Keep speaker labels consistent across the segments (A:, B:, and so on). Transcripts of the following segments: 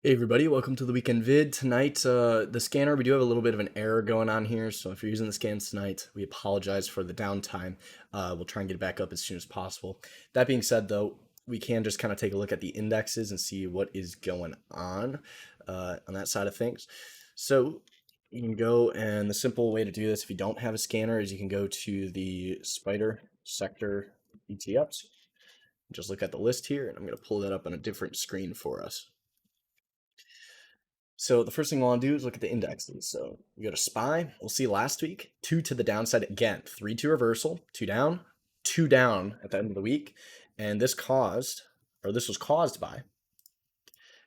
A: Hey everybody, welcome to the weekend vid. Tonight, the scanner, we do have a little bit of an error going on here, so if you're using the scans tonight, we apologize for the downtime. We'll try and get it back up as soon as possible. That being said, though, we can just kind of take a look at the indexes and see what is going on that side of things. So you can go, and the simple way to do this, if you don't have a scanner, is you can go to the Spider Sector ETFs. Just look at the list here, and I'm going to pull that up on a different screen for us. So the first thing we'll want to do is look at the indexes. So we go to SPY. We'll see last week, 2 to the downside again, 3-2 reversal, 2 down, 2 down at the end of the week. And this was caused by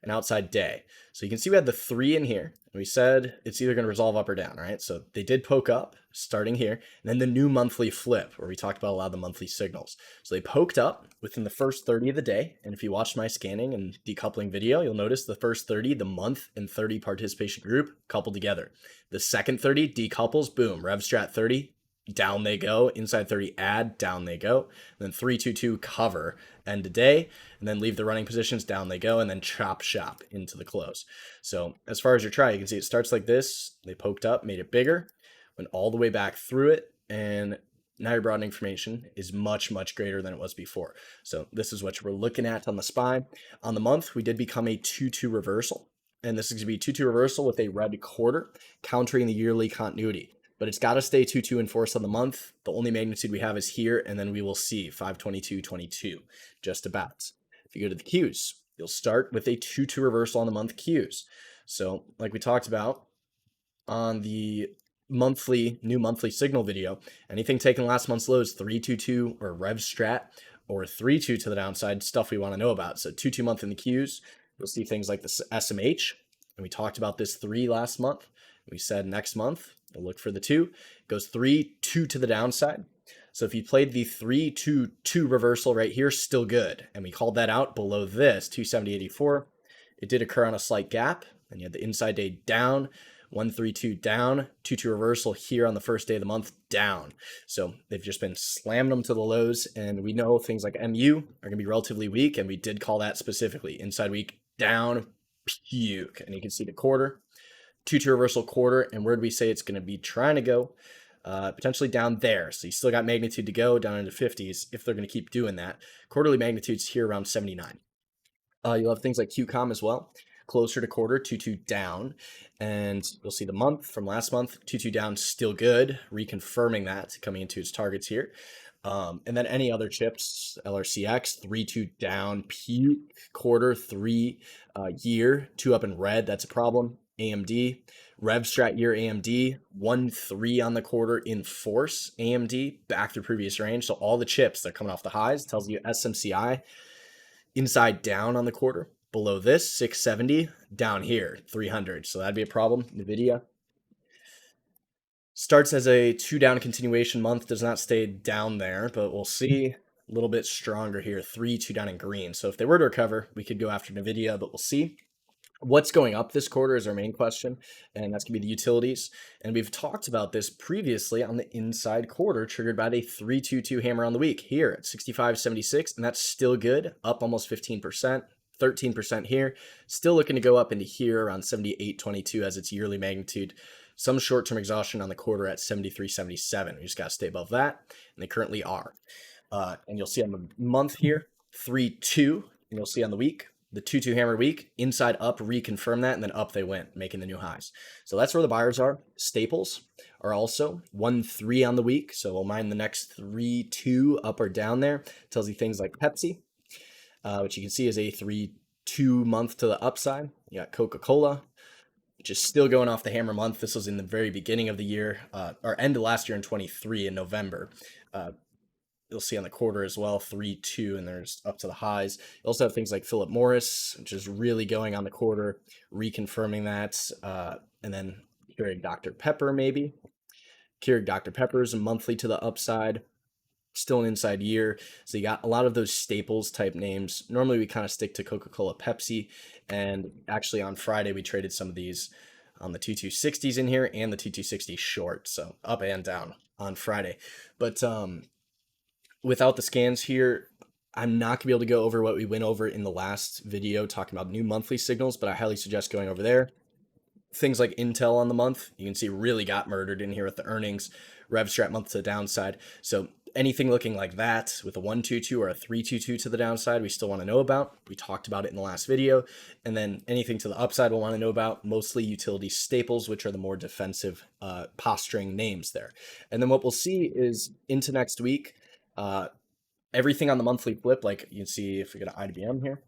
A: an outside day. So you can see we had the 3 in here. And we said it's either going to resolve up or down, right? So they did poke up starting here. And then the new monthly flip, where we talked about a lot of the monthly signals. So they poked up within the first 30 of the day. And if you watched my scanning and decoupling video, you'll notice the first 30, the month and 30 participation group coupled together. The second 30 decouples, boom, RevStrat 30, down they go. Inside 30 add, down they go. And then 322 cover end of day, and then leave the running positions, down they go, and then chop shop into the close. So as far as your try, you can see it starts like this. They poked up, made it bigger, went all the way back through it, and now your broadening information is much, much greater than it was before. So this is what we're looking at on the SPY. On the month, we did become a 2-2 reversal, and this is going to be 2-2 reversal with a red quarter, countering the yearly continuity. But it's got to stay 2-2 in force on the month. The only magnitude we have is here, and then we will see 522.22, just about. If you go to the Qs, you'll start with a 2-2 reversal on the month Qs. So like we talked about on the new monthly signal video, anything taking last month's lows, 322 or RevStrat or 3-2 to the downside, stuff we want to know about. So 2-2 month in the Qs, you'll see things like the SMH, and we talked about this 3 last month. We said next month, we'll look for the 2. It goes 3-2 to the downside. So if you played the 3-2-2 reversal right here, still good. And we called that out below this, 270.84. It did occur on a slight gap, and you had the inside day down, 132 down, 2-2 reversal here on the first day of the month down. So they've just been slamming them to the lows, and we know things like MU are going to be relatively weak, and we did call that specifically. Inside week down, puke. And you can see the quarter, 2-2 reversal quarter, and where do we say it's going to be trying to go? Potentially down there. So you still got magnitude to go down into 50s if they're going to keep doing that. Quarterly magnitudes here around 79. You'll have things like QCOM as well, closer to quarter, 2-2 down. And you'll see the month from last month, 2-2 down, still good, reconfirming that coming into its targets here. And then any other chips, LRCX, 3-2 down, puke, quarter, 3 year, 2 up in red, that's a problem. AMD, RevStrat year AMD, 1-3 on the quarter in force. AMD back through previous range. So all the chips, they're coming off the highs. It tells you SMCI inside down on the quarter. Below this, 670, down here, 300. So that'd be a problem. NVIDIA starts as a 2 down continuation month, does not stay down there, but we'll see a little bit stronger here, 3-2 down in green. So if they were to recover, we could go after NVIDIA, but we'll see. What's going up this quarter is our main question, and that's going to be the utilities. And we've talked about this previously on the inside quarter, triggered by a 3-2-2 hammer on the week here at 65.76, and that's still good, up almost 15%, 13% here. Still looking to go up into here around 78.22 as its yearly magnitude. Some short-term exhaustion on the quarter at 73.77. We just got to stay above that, and they currently are. And you'll see on the month here, 3-2, and you'll see on the week, the 2-2 hammer week, inside up, reconfirm that, and then up they went, making the new highs. So that's where the buyers are. Staples are also 1-3 on the week. So we'll mind the next 3-2 up or down there. Tells you things like Pepsi, which you can see is a 3-2 month to the upside. You got Coca-Cola, which is still going off the hammer month. This was in the very beginning of the year, or end of last year in 23 in November. You'll see on the quarter as well, 3-2, and there's up to the highs. You also have things like Philip Morris, which is really going on the quarter, reconfirming that. And then Keurig Dr. Pepper, maybe. Keurig Dr. Pepper is a monthly to the upside, still an inside year. So you got a lot of those staples type names. Normally we kind of stick to Coca-Cola, Pepsi, and actually on Friday we traded some of these on the 2260s in here and the 2260 short, so up and down on Friday. But without the scans here, I'm not gonna be able to go over what we went over in the last video talking about new monthly signals, but I highly suggest going over there. Things like Intel on the month, you can see really got murdered in here with the earnings. RevStrat month to the downside. So anything looking like that with a 122 or a 322 to the downside, we still want to know about. We talked about it in the last video. And then anything to the upside we'll want to know about, mostly utility staples, which are the more defensive posturing names there. And then what we'll see is into next week, everything on the monthly flip, like you can see if we get an IBM here,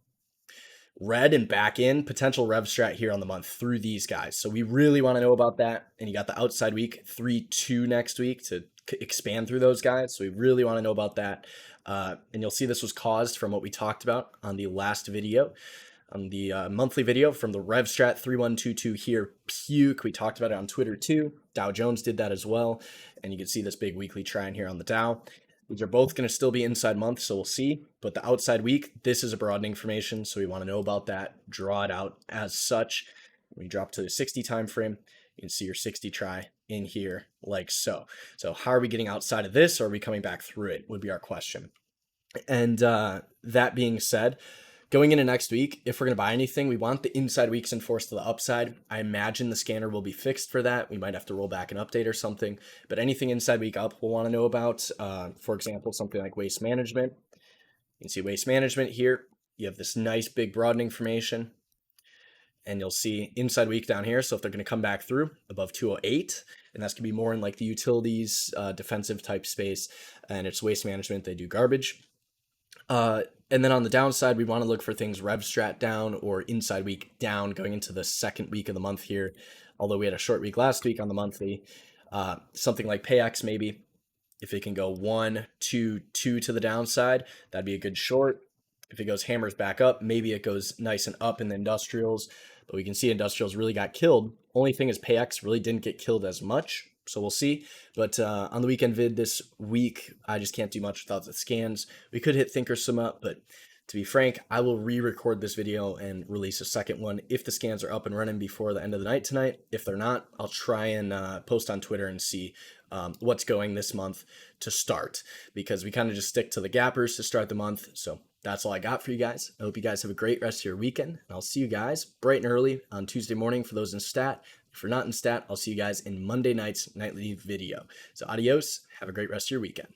A: red and back in, potential rev strat here on the month through these guys. So we really want to know about that. And you got the outside week 3-2 next week to expand through those guys. So we really want to know about that. And you'll see this was caused from what we talked about on the last video, on the monthly video from the rev strat 3122 here, puke. We talked about it on Twitter too. Dow Jones did that as well. And you can see this big weekly trend here on the Dow. These are both going to still be inside month, so we'll see. But the outside week, this is a broadening formation, so we want to know about that, draw it out as such. When you drop to the 60 time frame, you can see your 60 try in here like so. So how are we getting outside of this, or are we coming back through it, would be our question. And that being said, going into next week, if we're going to buy anything, we want the inside weeks enforced to the upside. I imagine the scanner will be fixed for that. We might have to roll back an update or something, but anything inside week up we'll want to know about. For example, something like waste management. You can see waste management here. You have this nice big broadening formation, and you'll see inside week down here. So if they're going to come back through above 208, and that's going to be more in like the utilities, defensive type space, and it's waste management, they do garbage. And then on the downside, we want to look for things rev strat down or inside week down going into the second week of the month here. Although we had a short week last week on the monthly, something like PayX maybe, if it can go 1, 2, 2 to the downside, that'd be a good short. If it goes hammers back up, maybe it goes nice and up in the industrials, but we can see industrials really got killed. Only thing is PayX really didn't get killed as much. So we'll see. But on the weekend vid this week, I just can't do much without the scans. We could hit Thinkorswim up, but to be frank, I will re-record this video and release a second one if the scans are up and running before the end of the night tonight. If they're not, I'll try and post on Twitter and see what's going this month to start, because we kind of just stick to the gappers to start the month. So that's all I got for you guys. I hope you guys have a great rest of your weekend, and I'll see you guys bright and early on Tuesday morning for those in stat. If you're not in stat, I'll see you guys in Monday night's nightly video. So adios. Have a great rest of your weekend.